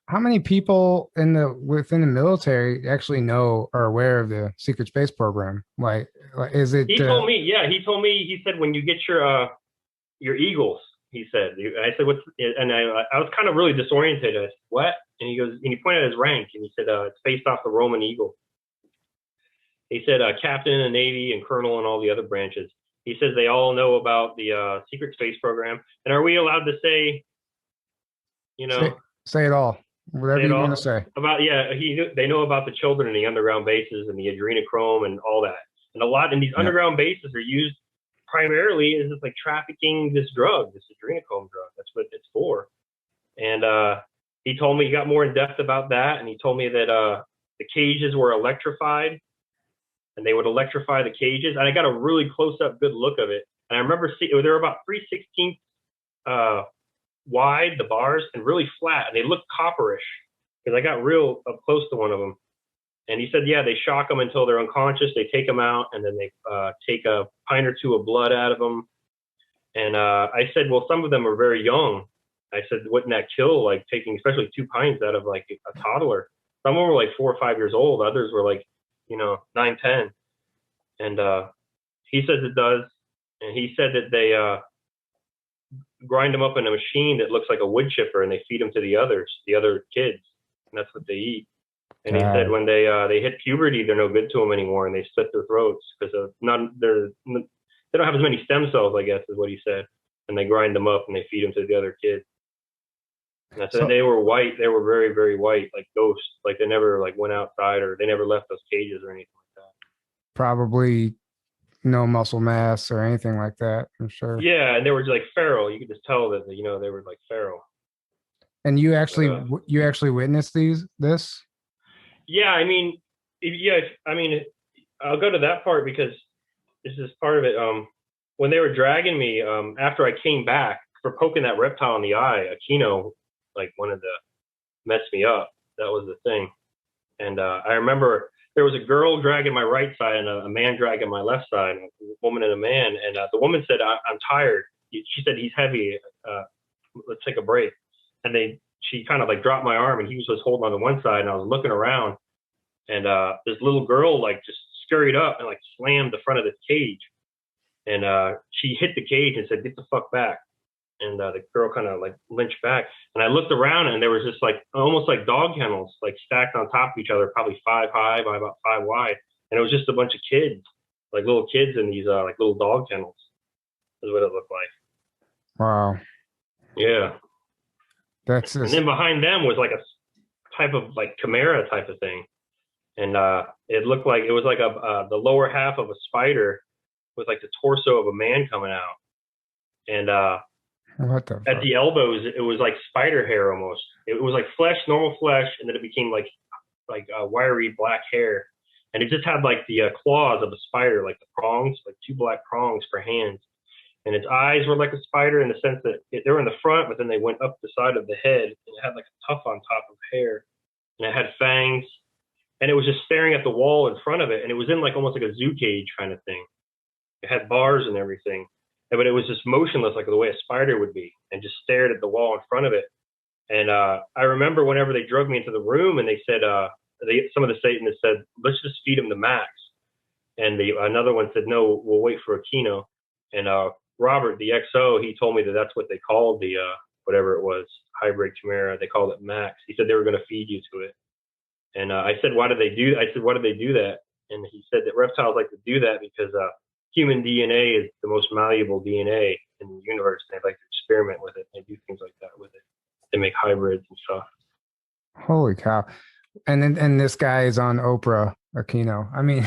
how many people within the military actually know or aware of the secret space program? Like is it? He told me, yeah, he told me. He said when you get your Eagles, he said. I said what's, and I was kind of really disoriented. I said what? And he goes, and he pointed at his rank, and he said it's based off the Roman Eagle. He said captain in the Navy and colonel and all the other branches. He says they all know about the secret space program. And are we allowed to say, you say, know, say it all, say whatever it you want to all say. about? Yeah, they know about the children in the underground bases and the adrenochrome and all that. And a lot in these Yeah. underground bases are used primarily as like trafficking this drug, this adrenochrome drug. That's what it's for. And he told me he got more in depth about that, and he told me that the cages were electrified, and they would electrify the cages. And I got a really close-up, good look of it. And I remember they were about 3/16 wide, the bars, and really flat, and they looked copperish because I got real up close to one of them. And he said, yeah, they shock them until they're unconscious. They take them out, and then they take a pint or two of blood out of them. And I said, well, some of them are very young. I said, wouldn't that kill, like taking especially 2 pints out of like a toddler? Some of them were like 4 or 5 years old. Others were like, 9, 10. And he says it does. And he said that they grind them up in a machine that looks like a wood chipper, and they feed them to the other kids. And that's what they eat. And he said when they hit puberty, they're no good to them anymore, and they slit their throats because they don't have as many stem cells, I guess, is what he said. And they grind them up and they feed them to the other kids. And I said they were white. They were very, very white, like ghosts. Like they never like went outside, or they never left those cages or anything like that. Probably no muscle mass or anything like that, I'm sure. Yeah, and they were like feral. You could just tell that they were like feral. And you actually witnessed this? Yeah, I mean, I'll go to that part because this is part of it. When they were dragging me, after I came back for poking that reptile in the eye, Aquino like wanted to mess me up. That was the thing. And I remember there was a girl dragging my right side and a man dragging my left side, a woman and a man. And the woman said, I'm tired. She said, he's heavy. Let's take a break. And she kind of like dropped my arm, and he was just holding on to one side, and I was looking around, and this little girl like just scurried up and like slammed the front of the cage. And she hit the cage and said, get the fuck back. And the girl kind of like linched back. And I looked around, and there was just like almost like dog kennels, like stacked on top of each other, probably 5 high by about 5 wide. And it was just a bunch of kids, like little kids in these like little dog kennels, is what it looked like. Wow. Yeah. That's just... And then behind them was like a type of like chimera type of thing. And it looked like it was like the lower half of a spider with like the torso of a man coming out. And at the elbows, it was like spider hair almost. It was like flesh, normal flesh, and then it became like wiry black hair. And it just had like the claws of a spider, like the prongs, like 2 black prongs for hands. And its eyes were like a spider in the sense that they were in the front, but then they went up the side of the head, and it had like a tuft on top of hair, and it had fangs, and it was just staring at the wall in front of it, and it was in like almost like a zoo cage kind of thing. It had bars and everything, but it was just motionless like the way a spider would be, and just stared at the wall in front of it. And I remember whenever they drug me into the room, and they said, some of the Satanists said, let's just feed him the Max. And another one said, no, we'll wait for Aquino. And Robert, the XO, he told me that that's what they called the, whatever it was, hybrid chimera. They called it Max. He said they were going to feed you to it. And I said, why did they do that? And he said that reptiles like to do that because human DNA is the most malleable DNA in the universe. They like to experiment with it. They do things like that with it. They make hybrids and stuff. Holy cow. And this guy is on Oprah, Aquino. I mean,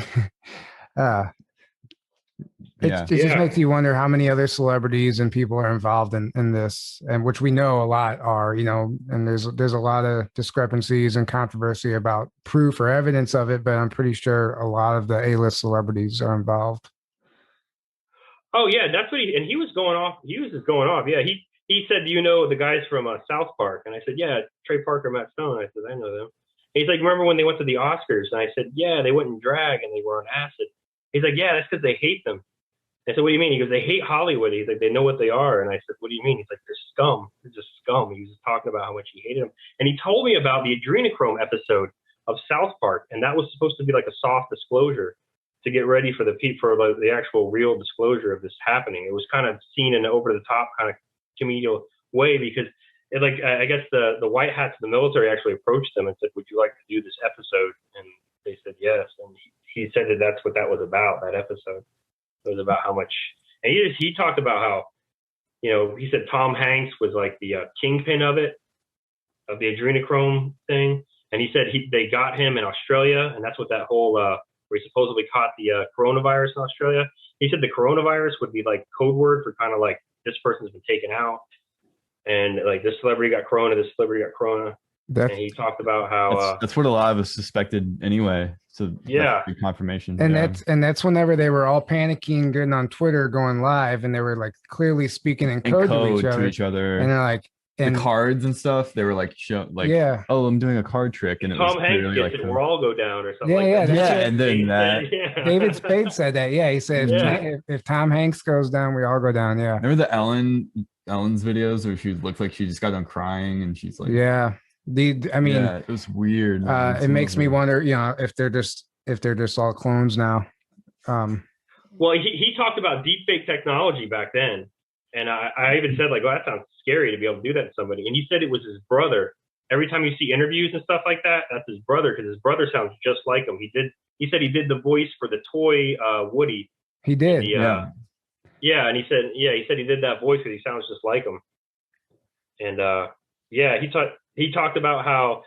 it just makes you wonder how many other celebrities and people are involved in this, and which we know a lot are, and there's a lot of discrepancies and controversy about proof or evidence of it, but I'm pretty sure a lot of the A-list celebrities are involved. Oh yeah, that's what he was going off. He was just going off. Yeah, he said, the guys from South Park? And I said, yeah, Trey Parker, Matt Stone. I said, I know them. And he's like, remember when they went to the Oscars? And I said, yeah, they went in drag and they were on acid. He's like, yeah, that's because they hate them. I said, what do you mean? He goes, they hate Hollywood. He's like, they know what they are. And I said, what do you mean? He's like, they're scum. They're just scum. He was just talking about how much he hated them. And he told me about the adrenochrome episode of South Park. And that was supposed to be like a soft disclosure to get ready for the actual real disclosure of this happening. It was kind of seen in an over the top kind of comedial way because I guess the white hats of the military actually approached them and said, would you like to do this episode? And they said yes. And he said that's what that was about, that episode. It was about how much, and he talked about how, he said Tom Hanks was like the kingpin of the adrenochrome thing. And he said they got him in Australia, and that's what that whole, where he supposedly caught the coronavirus in Australia. He said the coronavirus would be like code word for kind of like, this person's been taken out. And like this celebrity got corona, this celebrity got corona. And he talked about how that's what a lot of us suspected anyway. So yeah, that's confirmation. And that's whenever they were all panicking, getting on Twitter, going live, and they were like clearly speaking in code to each other. And they're like, the cards and stuff. They were like, oh, I'm doing a card trick, and Tom Hanks gets it, we'll all go down or something. Yeah, and then David Spade said that. Yeah, he said if Tom Hanks goes down, we all go down. Yeah. Remember the Ellen's videos where she looked like she just got done crying, and she's like, it was weird. It makes me wonder, if they're just all clones now. Well, he talked about deepfake technology back then, and I even said like, "Oh, that sounds scary to be able to do that to somebody." And he said it was his brother. Every time you see interviews and stuff like that, that's his brother because his brother sounds just like him. He said he did the voice for the toy Woody. He did. Yeah, and he said he did that voice because he sounds just like him. And he talked about how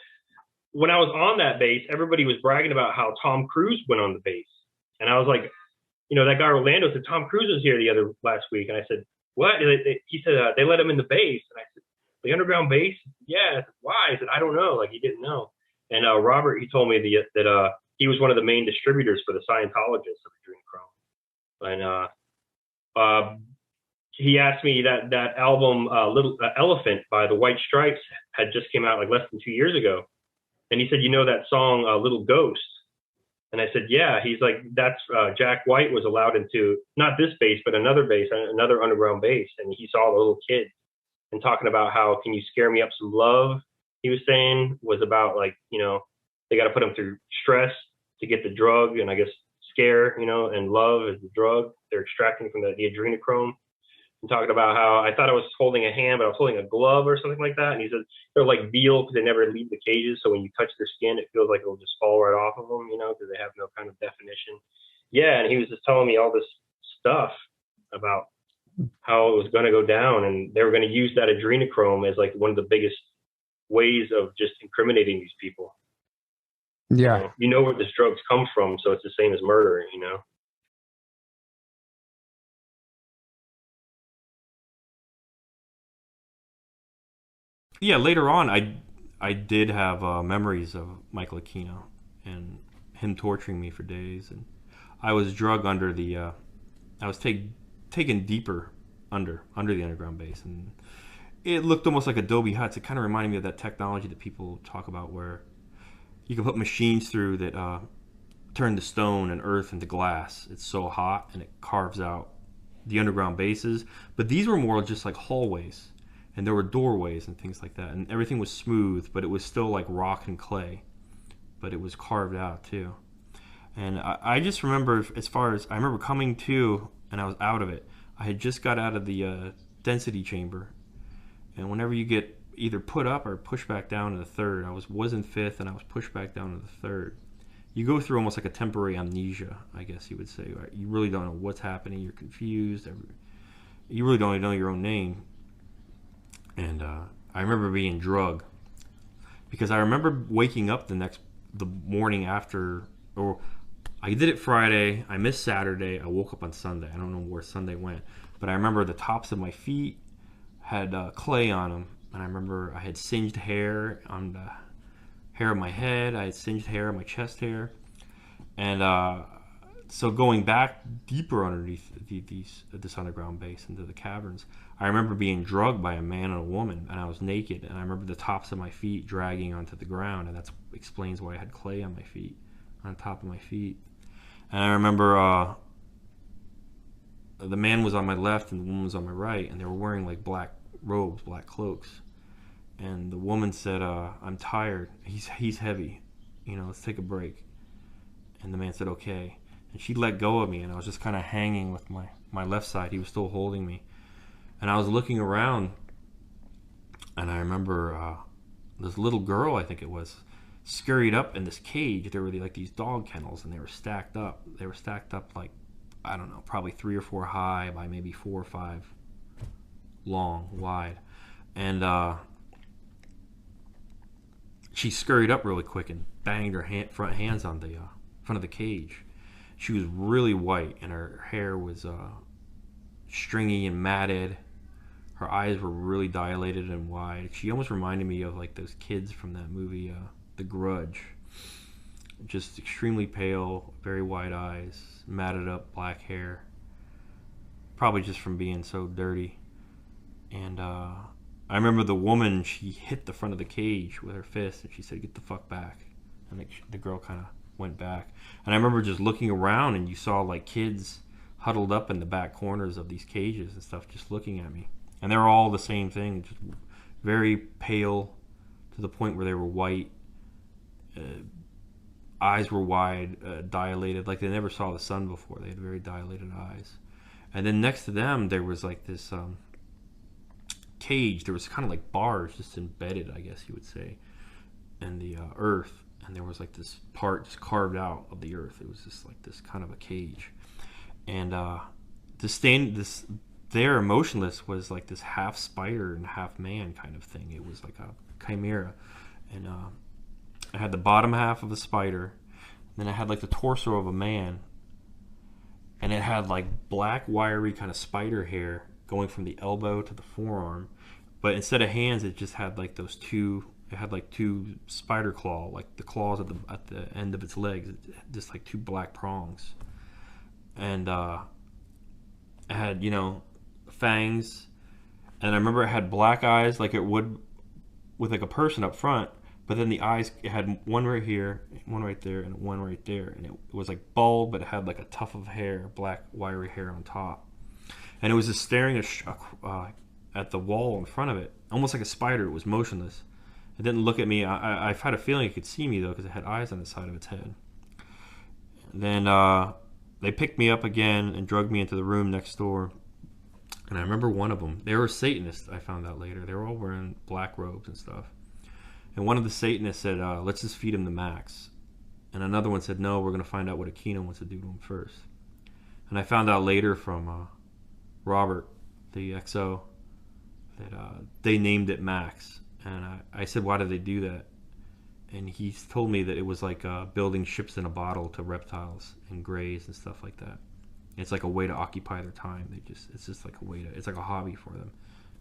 when I was on that base, everybody was bragging about how Tom Cruise went on the base. And I was like, that guy Orlando said, Tom Cruise was here last week. And I said, what? He said, they let him in the base. And I said, the underground base? Yeah. I said, why? I said, I don't know. Like, he didn't know. And Robert, he told me that he was one of the main distributors for the Scientologists of Adrenochrome. And he asked me that album, Little Elephant by the White Stripes had just came out like less than 2 years ago. And he said, that song, Little Ghost? And I said, yeah. He's like, that's Jack White was allowed into not this base, but another base, another underground base. And he saw the little kid and talking about how, can you scare me up some love? He was saying was about like, they got to put him through stress to get the drug. And I guess scare, and love is the drug they're extracting from the adrenochrome. And talking about how I thought I was holding a hand, but I was holding a glove or something like that. And he said they're like veal because they never leave the cages. So when you touch their skin, it feels like it'll just fall right off of them, because they have no kind of definition. Yeah, and he was just telling me all this stuff about how it was going to go down, and they were going to use that adrenochrome as like one of the biggest ways of just incriminating these people. Yeah, where this drugs come from, so it's the same as murder, Yeah, later on, I did have memories of Michael Aquino and him torturing me for days, and I was drug under the, I was taken deeper under the underground base, and it looked almost like Adobe huts. It kind of reminded me of that technology that people talk about, where you can put machines through that turn the stone and earth into glass. It's so hot, and it carves out the underground bases. But these were more just like hallways. And there were doorways and things like that. And everything was smooth, but it was still like rock and clay. But it was carved out too. And I just remember, I remember coming to, and I was out of it. I had just got out of the density chamber. And whenever you get either put up or pushed back down to the third, I was in fifth and I was pushed back down to the third. You go through almost like a temporary amnesia, I guess you would say. Right? You really don't know what's happening. You're confused. You really don't even know your own name. And I remember being drugged because I remember waking up the morning after, or I did it Friday, I missed Saturday, I woke up on Sunday. I don't know where Sunday went, but I remember the tops of my feet had clay on them, and I remember I had singed hair on the hair of my head, I had singed hair on my chest hair, and so going back deeper underneath this underground base into the caverns, I remember being drugged by a man and a woman, and I was naked, and I remember the tops of my feet dragging onto the ground, and that explains why I had clay on my feet, on top of my feet. And I remember the man was on my left and the woman was on my right, and they were wearing like black robes, black cloaks. And the woman said, I'm tired. He's heavy. You know, let's take a break. And the man said, okay. And she let go of me, and I was just kind of hanging with my left side. He was still holding me. And I was looking around, and I remember this little girl, I think it was, scurried up in this cage. There were like these dog kennels, and they were stacked up. They were stacked up like, I don't know, probably 3 or 4 high by maybe 4 or 5 long, wide. And she scurried up really quick and banged her front hands on the front of the cage. She was really white, and her hair was stringy and matted. Her eyes were really dilated and wide. She almost reminded me of like those kids from that movie, The Grudge. Just extremely pale, very wide eyes, matted up black hair. Probably just from being so dirty. And I remember the woman, she hit the front of the cage with her fist, and she said, "Get the fuck back." And the girl kind of went back. And I remember just looking around, and you saw like kids huddled up in the back corners of these cages and stuff, just looking at me. And they were all the same thing, just very pale to the point where they were white. Eyes were wide, dilated, like they never saw the sun before. They had very dilated eyes. And then next to them, there was like this cage. There was kind of like bars just embedded, I guess you would say, in the earth. And there was like this part just carved out of the earth. It was just like this kind of a cage. And there, motionless, was like this half spider and half man kind of thing. It was like a chimera. And I had the bottom half of a spider, then I had like the torso of a man, and it had like black wiry kind of spider hair going from the elbow to the forearm, but instead of hands it just had like those two, it had like 2 spider claw, like the claws at the end of its legs, just like 2 black prongs. And it had, you know, fangs, and I remember it had black eyes like it would with like a person up front. But then the eyes, it had one right here, one right there, and one right there. And it was like bald, but it had like a tuft of hair, black, wiry hair on top. And it was just staring at the wall in front of it, almost like a spider. It was motionless. It didn't look at me. I had a feeling it could see me, though, because it had eyes on the side of its head. Then they picked me up again and drugged me into the room next door. And I remember one of them. They were Satanists, I found out later. They were all wearing black robes and stuff. And one of the Satanists said, let's just feed him the max. And another one said, no, we're going to find out what Aquino wants to do to him first. And I found out later from Robert, the XO, that they named it Max. And I said, why did they do that? And he told me that it was like building ships in a bottle to reptiles and greys and stuff like that. It's like a way to occupy their time. It's just like a way to, it's like a hobby for them.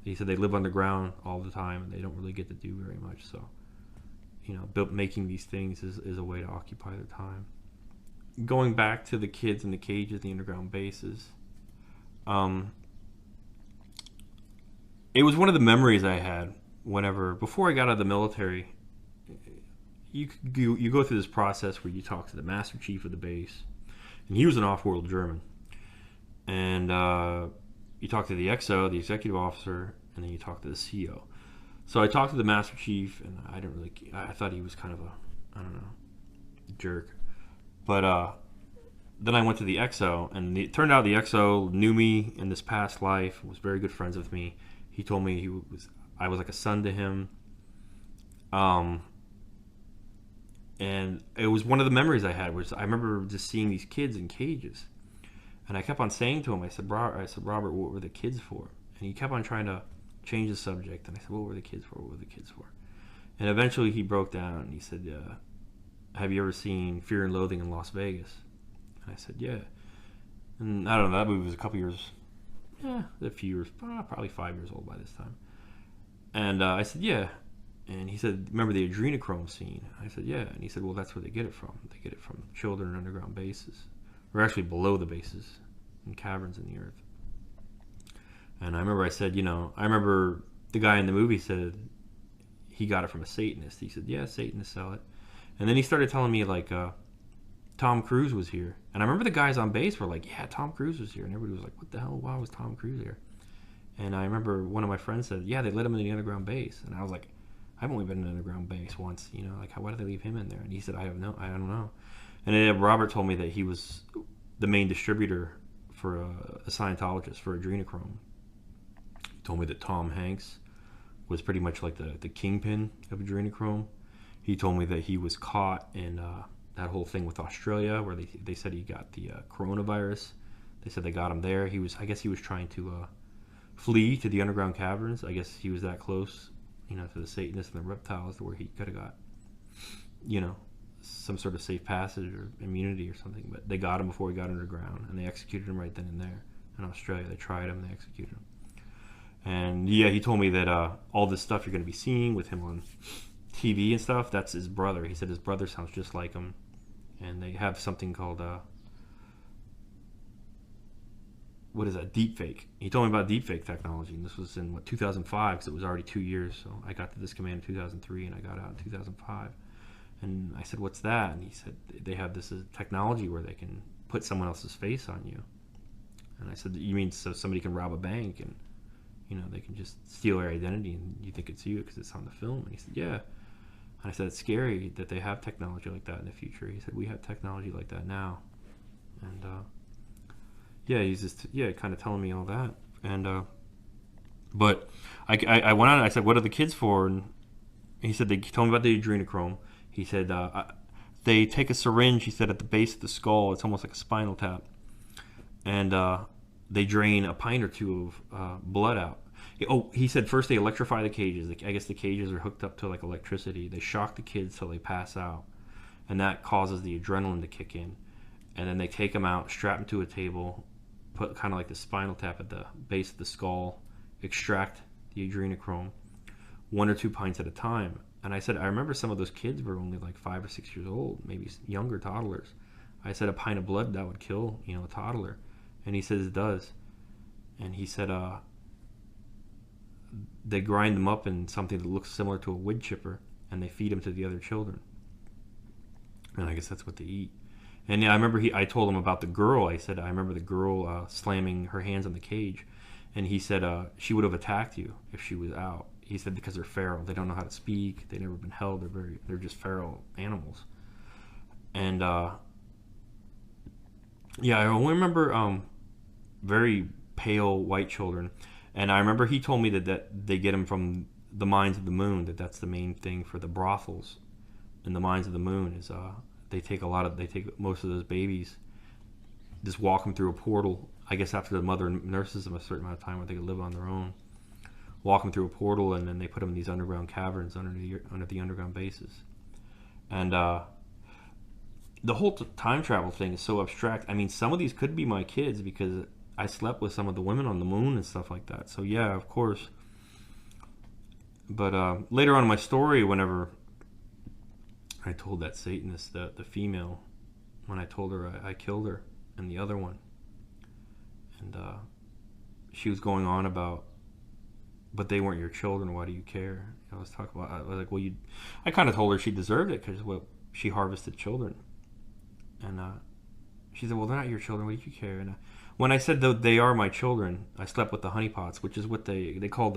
He said they live underground all the time and they don't really get to do very much. So, you know, making these things is a way to occupy their time. Going back to the kids in the cages, the underground bases, it was one of the memories I had before I got out of the military. You go through this process where you talk to the Master Chief of the base, and he was an off-world German, and you talk to the XO, the executive officer, and then you talk to the CO. So I talked to the Master Chief, and I thought he was kind of a jerk. But then I went to the XO, and it turned out the XO knew me in this past life, was very good friends with me. He told me I was like a son to him. And it was one of the memories I had, was I remember just seeing these kids in cages. And I kept on saying to him, I said, Robert, what were the kids for? And he kept on trying to change the subject. And I said, what were the kids for? What were the kids for? And eventually he broke down and he said, have you ever seen Fear and Loathing in Las Vegas? And I said, yeah. And I don't know, that movie was a few years, probably 5 years old by this time. And I said, yeah. And he said, remember the adrenochrome scene? I said, yeah. And he said, well, that's where they get it from. They get it from children in underground bases. Or actually below the bases, in caverns in the earth. And I remember I said, I remember the guy in the movie said he got it from a Satanist. He said, yeah, Satanists sell it. And then he started telling me, like, Tom Cruise was here. And I remember the guys on base were like, yeah, Tom Cruise was here. And everybody was like, what the hell? Why was Tom Cruise here? And I remember one of my friends said, yeah, they let him in the underground base. And I was like, I've only been in an underground base once, you know, like, why did they leave him in there? And he said, I don't know. And then Robert told me that he was the main distributor for a Scientologist for adrenochrome. He told me that Tom Hanks was pretty much like the kingpin of adrenochrome. He told me that he was caught in that whole thing with Australia where they said he got the coronavirus. They said they got him there. I guess he was trying to flee to the underground caverns. I guess he was that close, you know, to the Satanists and the reptiles where he could have got, you know, some sort of safe passage or immunity or something. But they got him before he got underground, and they executed him right then and there in Australia. They tried him, they executed him. And yeah, he told me that all this stuff you're going to be seeing with him on TV and stuff, that's his brother. He said his brother sounds just like him. And they have something called what is that? Deepfake. He told me about deepfake technology, and this was in 2005, because it was already 2 years. So I got to this command in 2003, and I got out in 2005. And I said, "What's that?" And he said, "They have this technology where they can put someone else's face on you." And I said, "You mean so somebody can rob a bank and, you know, they can just steal your identity and you think it's you because it's on the film?" And he said, "Yeah." And I said, "It's scary that they have technology like that in the future." He said, "We have technology like that now." And yeah, he's just kind of telling me all that. And but I went on. I said, "What are the kids for?" And he said they told me about the adrenochrome. He said they take a syringe. He said at the base of the skull, it's almost like a spinal tap, and they drain a pint or two of blood out. Oh, he said first they electrify the cages. I guess the cages are hooked up to like electricity. They shock the kids till they pass out, and that causes the adrenaline to kick in. And then they take them out, strap them to a table, put kind of like the spinal tap at the base of the skull, extract the adrenochrome, 1 or 2 pints at a time. And I said, I remember some of those kids were only like 5 or 6 years old, maybe younger toddlers. I said a pint of blood, that would kill, you know, a toddler. And he says it does. And he said they grind them up in something that looks similar to a wood chipper, and they feed them to the other children. And I guess that's what they eat. And yeah, I remember I told him about the girl. I said, I remember the girl slamming her hands on the cage. And he said she would have attacked you if she was out. He said because they're feral. They don't know how to speak. They've never been held. They're just feral animals. And yeah, I only remember very pale white children. And I remember he told me that they get them from the mines of the moon, that's the main thing for the brothels in the mines of the moon is they take most of those babies, just walk them through a portal. I guess after the mother nurses them a certain amount of time where they can live on their own, walk them through a portal, and then they put them in these underground caverns under the underground bases. And the whole time travel thing is so abstract. I mean, some of these could be my kids because I slept with some of the women on the moon and stuff like that. So yeah, of course. But later on in my story, whenever I told that Satanist, the female, when I told her I killed her and the other one, and she was going on about, but they weren't your children, why do you care? I was talking about, I was like, well, I kind of told her she deserved it because she harvested children. And she said, well, they're not your children, why do you care? And when I said that they are my children, I slept with the honeypots, which is what they call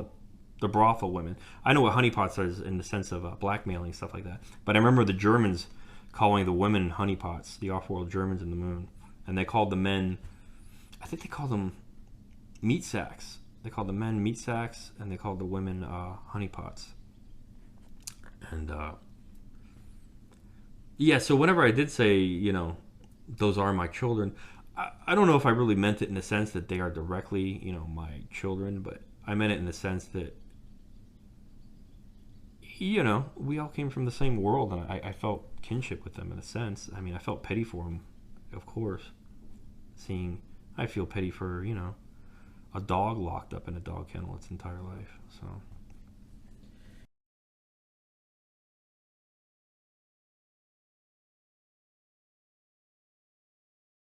the brothel women. I know what honeypots is in the sense of blackmailing, stuff like that. But I remember the Germans calling the women honeypots, the off-world Germans in the moon. And they called the men, I think they called them meat sacks. They called the men meat sacks, and they called the women honeypots. And yeah, so whenever I did say, you know, those are my children, I don't know if I really meant it in the sense that they are directly, you know, my children, but I meant it in the sense that, you know, we all came from the same world, and I felt kinship with them in a sense. I mean, I felt pity for them, of course. I feel pity for, you know, a dog locked up in a dog kennel its entire life, so.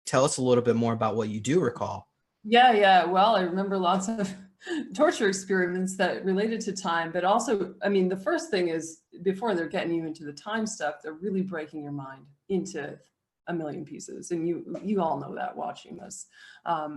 Tell us a little bit more about what you do recall. Yeah. Well, I remember lots of torture experiments that related to time, but also, I mean, the first thing is before they're getting you into the time stuff, they're really breaking your mind into a million pieces. And you all know that watching this. I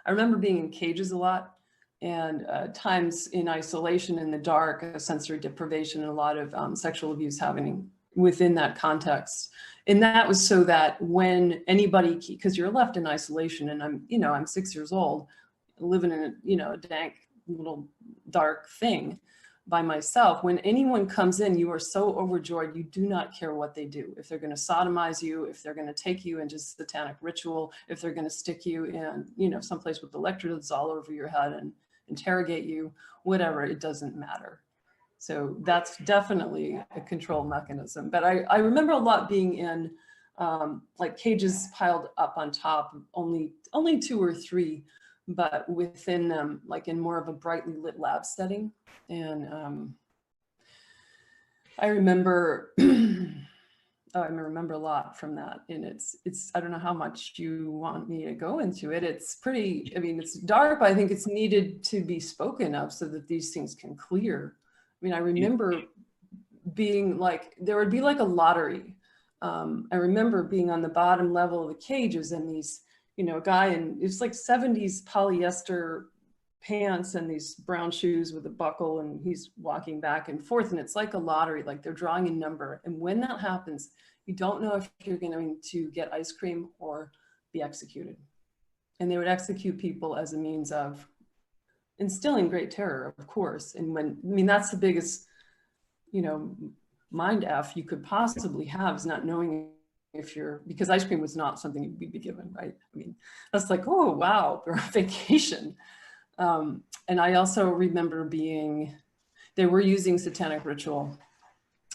remember being in cages a lot, and times in isolation in the dark, sensory deprivation, and a lot of sexual abuse happening within that context. And that was so that when anybody, because you're left in isolation, and I'm 6 years old, living in a dank little dark thing by myself. When anyone comes in, you are so overjoyed, you do not care what they do. If they're going to sodomize you, if they're going to take you into satanic ritual, if they're going to stick you in, someplace with electrodes all over your head and interrogate you, whatever, it doesn't matter. So that's definitely a control mechanism. But I remember a lot being in like cages piled up on top, only 2 or 3, but within them, like in more of a brightly lit lab setting. And I remember, I remember a lot from that. And it's, I don't know how much you want me to go into it. It's pretty, it's dark, but I think it's needed to be spoken of so that these things can clear. I remember being like, there would be like a lottery. I remember being on the bottom level of the cages, and these, a guy in, it's like 70s polyester pants and these brown shoes with a buckle, and he's walking back and forth, and it's like a lottery, like they're drawing a number. And when that happens, you don't know if you're going to get ice cream or be executed. And they would execute people as a means of instilling great terror, of course. And that's the biggest, mind F you could possibly have, is not knowing because ice cream was not something you'd be given, right? That's like, oh, wow, we're on vacation. And I also remember they were using satanic ritual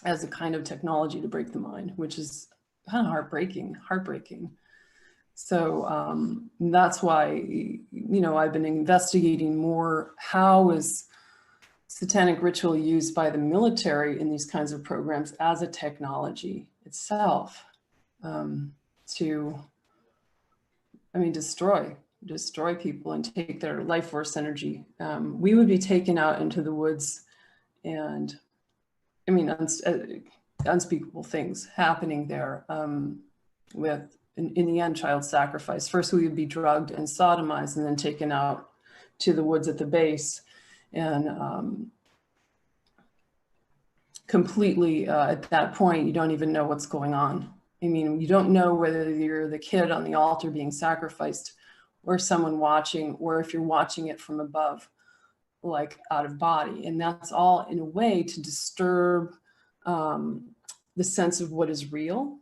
as a kind of technology to break the mind, which is kind of heartbreaking. So that's why, I've been investigating more, how is satanic ritual used by the military in these kinds of programs as a technology itself to, destroy people and take their life force energy. We would be taken out into the woods, and unspeakable things happening there with, in the end, child sacrifice. First, we would be drugged and sodomized, and then taken out to the woods at the base. And completely, at that point, you don't even know what's going on. You don't know whether you're the kid on the altar being sacrificed, or someone watching, or if you're watching it from above, like out of body. And that's all in a way to disturb the sense of what is real.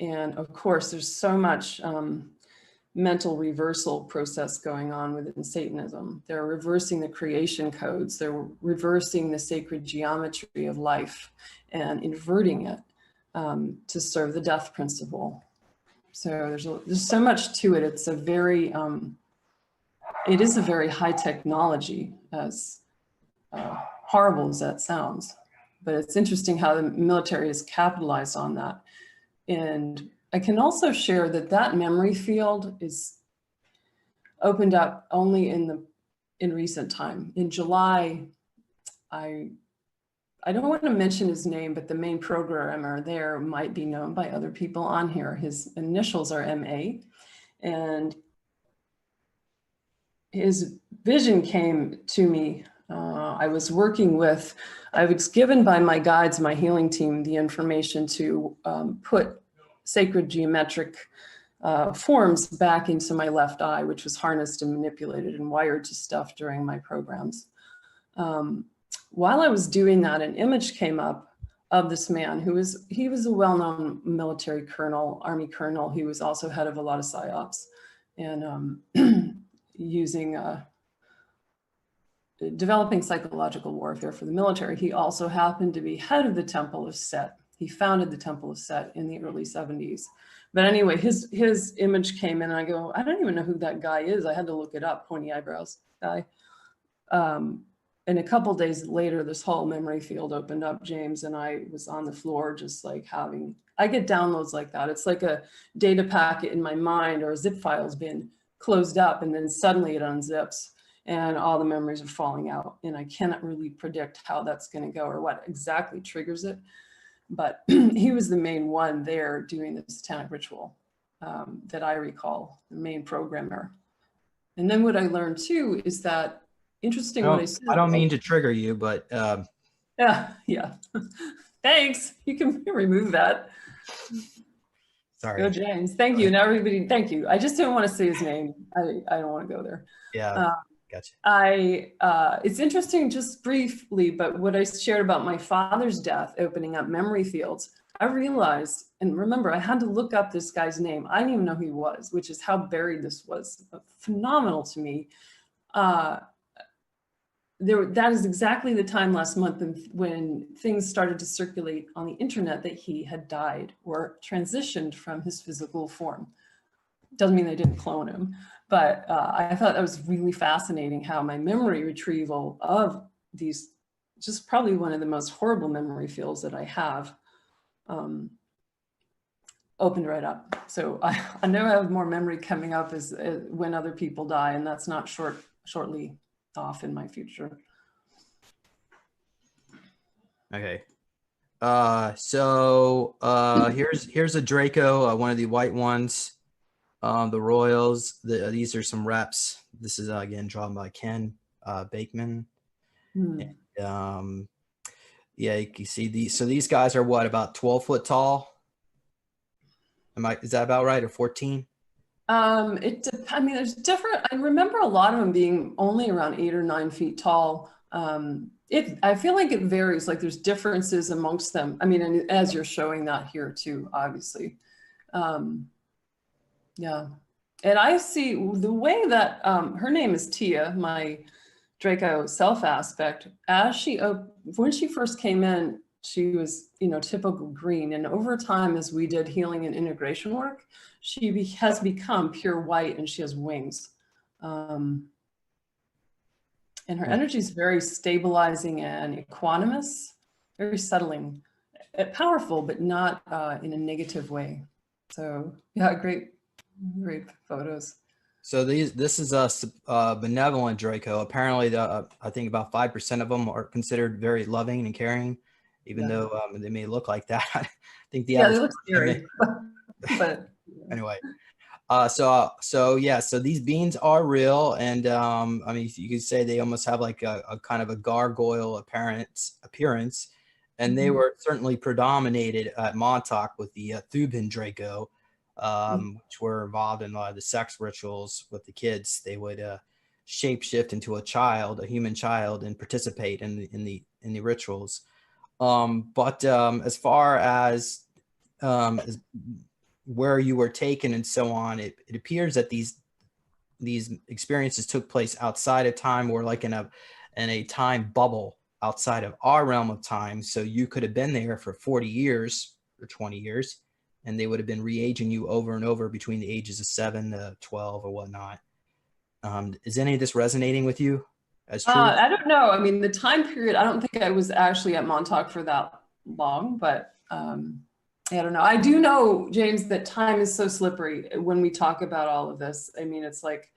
And of course, there's so much mental reversal process going on within Satanism. They're reversing the creation codes. They're reversing the sacred geometry of life and inverting it to serve the death principle. So there's so much to it. It's it is a very high technology, as horrible as that sounds. But it's interesting how the military has capitalized on that. And I can also share that memory field is opened up only in recent time. In July, I don't want to mention his name, but the main programmer there might be known by other people on here. His initials are MA, and his vision came to me. I was given by my guides, my healing team, the information to put sacred geometric forms back into my left eye, which was harnessed and manipulated and wired to stuff during my programs. While I was doing that, an image came up of this man he was a well-known military colonel, Army colonel. He was also head of a lot of PSYOPs, and developing psychological warfare for the military. He also happened to be head of the Temple of Set. He founded the Temple of Set in the early 70s. But anyway, his image came in, and I go, I don't even know who that guy is. I had to look it up, pointy eyebrows guy. And a couple days later, this whole memory field opened up, James, and I was on the floor just like I get downloads like that. It's like a data packet in my mind, or a zip file's been closed up, and then suddenly it unzips and all the memories are falling out. And I cannot really predict how that's going to go or what exactly triggers it. But he was the main one there doing the satanic ritual. that I recall, the main programmer. And then what I learned too is that interesting what I said. I don't mean to trigger you, but yeah. Thanks. You can remove that. sorry. Go James. Thank you. And everybody, thank you. I just didn't want to say his name. I don't want to go there. Yeah. Gotcha. It's interesting, just briefly, but what I shared about my father's death opening up memory fields, I realized, and remember, I had to look up this guy's name. I didn't even know who he was, which is how buried this was. Phenomenal to me. That is exactly the time last month when things started to circulate on the internet that he had died or transitioned from his physical form. Doesn't mean they didn't clone him, but I thought that was really fascinating how my memory retrieval of these, just probably one of the most horrible memory fields that I have, opened right up. So I know I have more memory coming up as when other people die, and that's not shortly off in my future. Okay. So here's a Draco, one of the white ones. The Royals. These are some reps. This is again drawn by Ken Bakeman. And, yeah, you can see these. So these guys are what, about 12 foot tall? Is that about right, or 14? I mean, there's different. I remember a lot of them being only around 8 or 9 feet tall. I feel like it varies. Like there's differences amongst them. I mean, and as you're showing that here too, obviously. Yeah, and I see the way that her name is Tia, my Draco self aspect. When she first came in, she was, typical green, and over time, as we did healing and integration work, she has become pure white, and she has wings. And her energy is very stabilizing and equanimous, very settling, powerful, but not in a negative way. So yeah, great photos. So this is a benevolent Draco. Apparently, I think about 5% of them are considered very loving and caring, even though they may look like that. I think they look scary. But anyway, so these beings are real, and I mean, you could say they almost have like a kind of a gargoyle appearance, and they were certainly predominated at Montauk with the Thuban Draco. Which were involved in a lot of the sex rituals with the kids. They would shapeshift into a human child, and participate in the rituals. But as far as where you were taken and so on, it appears that these experiences took place outside of time, or like in a time bubble outside of our realm of time. So you could have been there for 40 years or 20 years. And they would have been re-aging you over and over between the ages of 7 to 12 or whatnot. Is any of this resonating with you as true? I don't know. I mean, the time period, I don't think I was actually at Montauk for that long, but I don't know. I do know, James, that time is so slippery when we talk about all of this. I mean, it's like,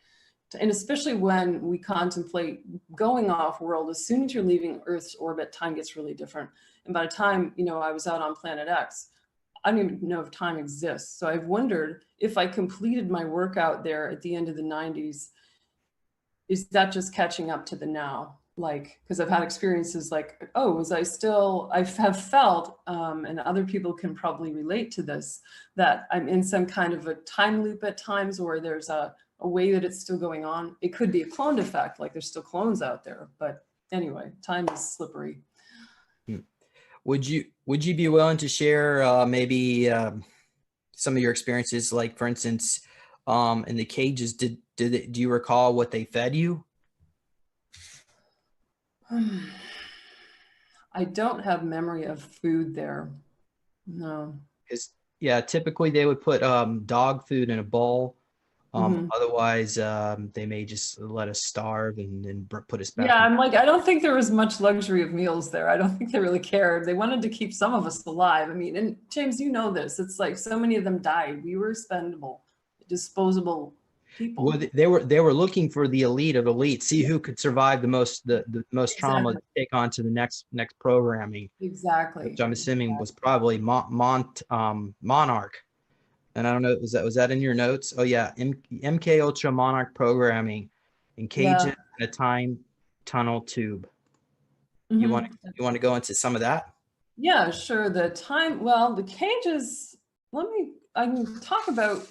and especially when we contemplate going off world, as soon as you're leaving Earth's orbit, time gets really different. And by the time, I was out on Planet X, I don't even know if time exists. So I've wondered if I completed my work out there at the end of the 90s, is that just catching up to the now? Like, because I've had experiences like, I have felt, and other people can probably relate to this, that I'm in some kind of a time loop at times, or there's a way that it's still going on. It could be a cloned effect, like there's still clones out there. But anyway, time is slippery. Would you be willing to share maybe some of your experiences? Like, for instance, in the cages, do you recall what they fed you? I don't have memory of food there. No. Typically they would put dog food in a bowl. Otherwise, they may just let us starve and put us back. Yeah, I'm like, I don't think there was much luxury of meals there. I don't think they really cared. They wanted to keep some of us alive. I mean, and James, you know this. It's like so many of them died. We were expendable, disposable people. Well, they were looking for the elite of elite, see who could survive the most trauma to take on to the next programming. Exactly. Which I'm assuming was probably Monarch. And I don't know, was that in your notes? Oh yeah, MK Ultra Monarch programming in cages in a time tunnel tube. You want to go into some of that? Yeah, sure. The cages, I can talk about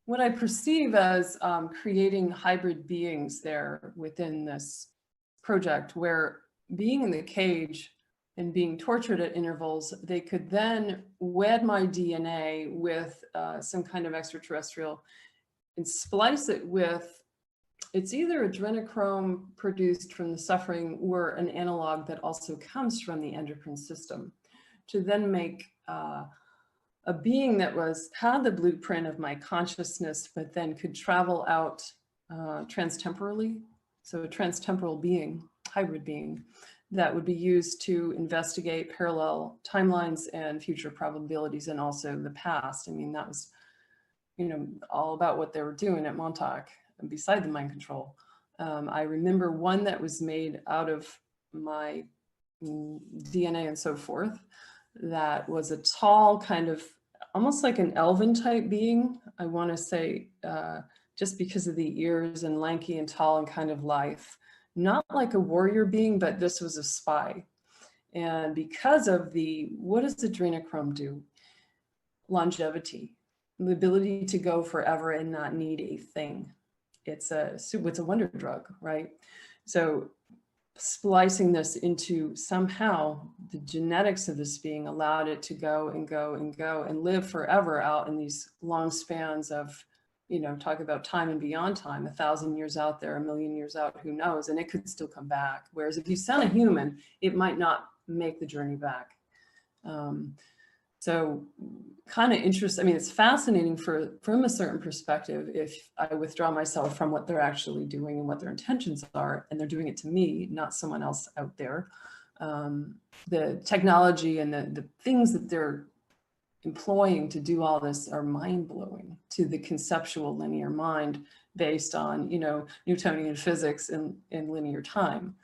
what I perceive as creating hybrid beings there within this project, where being in the cage and being tortured at intervals, they could then wed my DNA with some kind of extraterrestrial and splice it with, it's either adrenochrome produced from the suffering or an analog that also comes from the endocrine system, to then make a being that had the blueprint of my consciousness, but then could travel out transtemporally. So a transtemporal being, hybrid being, that would be used to investigate parallel timelines and future probabilities, and also the past. I mean, that was, all about what they were doing at Montauk, beside the mind control. I remember one that was made out of my DNA and so forth, that was a tall, kind of almost like an elven type being. I want to say, just because of the ears, and lanky and tall and kind of lithe, not like a warrior being, but this was a spy. And because of what does adrenochrome do? Longevity, the ability to go forever and not need a thing. It's a wonder drug, right? So splicing this into somehow the genetics of this being allowed it to go and go and go and live forever out in these long spans of, talk about time and beyond time, 1,000 years out there, 1,000,000 years out, who knows, and it could still come back. Whereas if you send a human, it might not make the journey back. So kind of interesting. I mean, it's fascinating from a certain perspective if I withdraw myself from what they're actually doing and what their intentions are, and they're doing it to me, not someone else out there. The technology and the things that they're employing to do all this are mind-blowing to the conceptual linear mind, based on, Newtonian physics and linear time.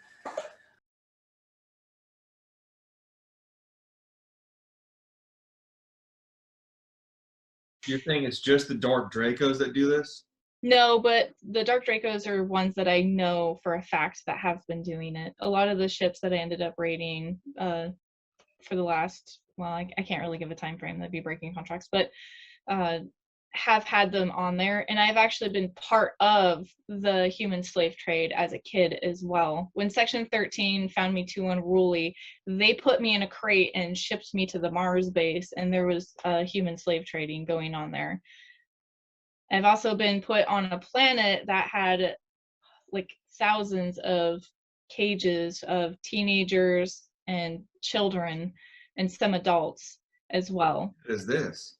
You're saying it's just the Dark Dracos that do this? No, but the Dark Dracos are ones that I know for a fact that have been doing it. A lot of the ships that I ended up raiding for the last, well, I can't really give a time frame, that'd be breaking contracts, but have had them on there. And I've actually been part of the human slave trade as a kid as well. When Section 13 found me too unruly, they put me in a crate and shipped me to the Mars base, and there was human slave trading going on there. I've also been put on a planet that had like thousands of cages of teenagers and children and some adults as well. What is this?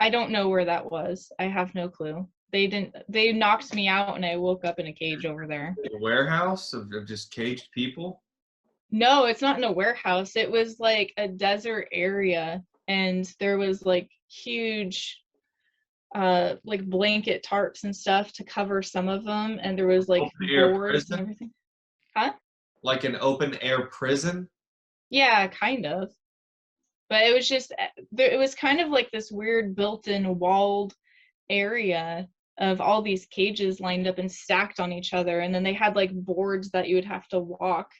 I don't know where that was. I have no clue. They knocked me out and I woke up in a cage over there. A warehouse of just caged people? No, it's not in a warehouse. It was like a desert area, and there was like huge like blanket tarps and stuff to cover some of them, and there was like boards and everything. Huh? Like an open air prison? Yeah, kind of. But it was just, it was kind of like this weird built-in walled area of all these cages lined up and stacked on each other, and then they had like boards that you would have to walk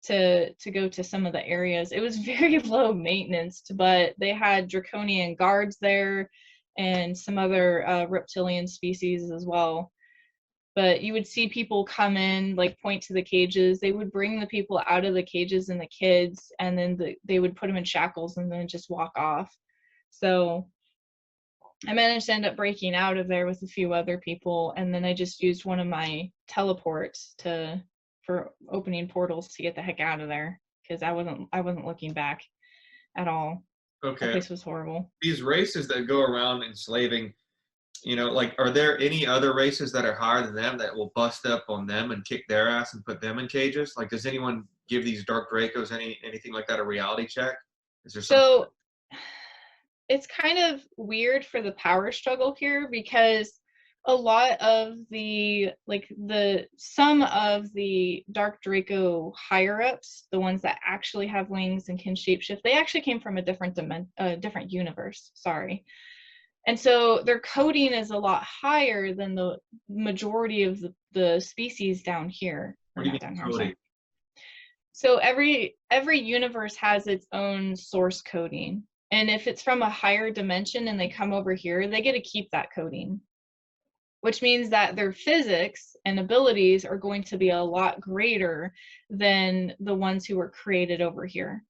to go to some of the areas. It was very low maintenance, but they had draconian guards there and some other reptilian species as well. But you would see people come in, like point to the cages. They would bring the people out of the cages and the kids, and then they would put them in shackles and then just walk off. So I managed to end up breaking out of there with a few other people, and then I just used one of my teleports for opening portals to get the heck out of there, because I wasn't looking back at all. Okay. That place was horrible. These races that go around enslaving, like, are there any other races that are higher than them that will bust up on them and kick their ass and put them in cages? Like, does anyone give these Dark Dracos anything like that, a reality check? Is there something? So it's kind of weird for the power struggle here, because a lot of the some of the Dark Draco higher ups, the ones that actually have wings and can shapeshift, they actually came from a different different universe. Sorry. And so their coding is a lot higher than the majority of the species down here. What do you mean Down here, coding? sorry. So every universe has its own source coding. And if it's from a higher dimension and they come over here, they get to keep that coding, which means that their physics and abilities are going to be a lot greater than the ones who were created over here.